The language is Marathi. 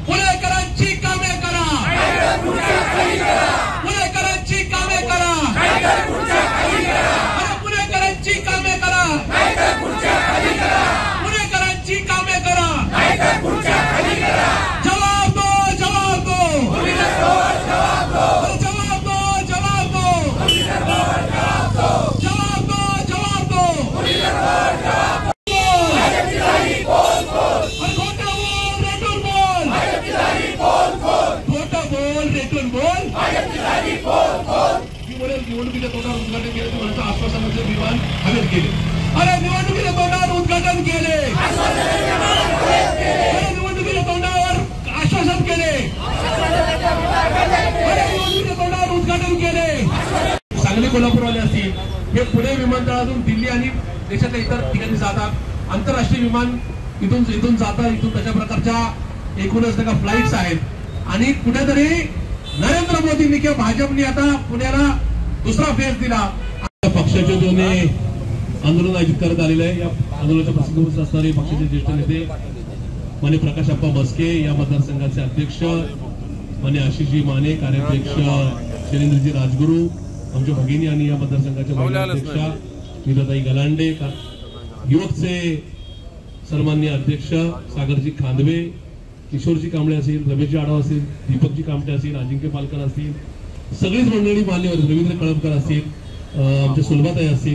पुणेकरांची कामे करा, पुणेकरांची कामे करा, पुणेकरांची कामे करा, पुणेकरांची कामे करा, जवाब दो, जवाब दो, जवाब दो, जवाब दो, जवाब दो, जवाब दो, जवाब दो, निवडणुकीच्या तोंडावर उद्घाटन केले तुम्हाला आश्वासनाचे विमान हवेत गेले. अरे निवडणुकीच्या तोंडावर उद्घाटन केले, निवडणुकीच्या तोंडावर आश्वासन केले, निवडणुकीच्या तोंडावर उद्घाटन केले. सांगली कोल्हापूरवाले असतील हे पुणे विमानतळातून दिल्ली आणि देशाच्या इतर ठिकाणी जातात. आंतरराष्ट्रीय विमान इथून जातात. इथून तशा प्रकारच्या एकूणच का फ्लाईट्स आहेत. आणि कुठेतरी नरेंद्र मोदींनी किंवा भाजपने आता पुण्याला दुसरा फेज दिला. पक्षाचे दोन्ही आंदोलन आयोजित करत आलेले आहे. या आंदोलनाच्या प्रसंगी असणारे पक्षाचे ज्येष्ठ नेते मान्य प्रकाशप्पा बस्के, या मतदारसंघाचे अध्यक्ष मान्य आशिषजी माने, कार्याध्यक्ष शैलेंद्रजी राजगुरू, आमच्या भगिनी आणि या मतदारसंघाच्या महिला अध्यक्षा नीताताई गलांडे, युवकचे सन्माननीय अध्यक्ष सागरजी खांदवे, किशोरजी कांबळे असतील, रमेशजी आढाव असतील, दीपकजी कामटे असतील, अजिंक्य पालकर असतील, सगळीच मंडळी मान्यवर, रवींद्र कळमकर असतील, आमच्या सुलभाताई असतील.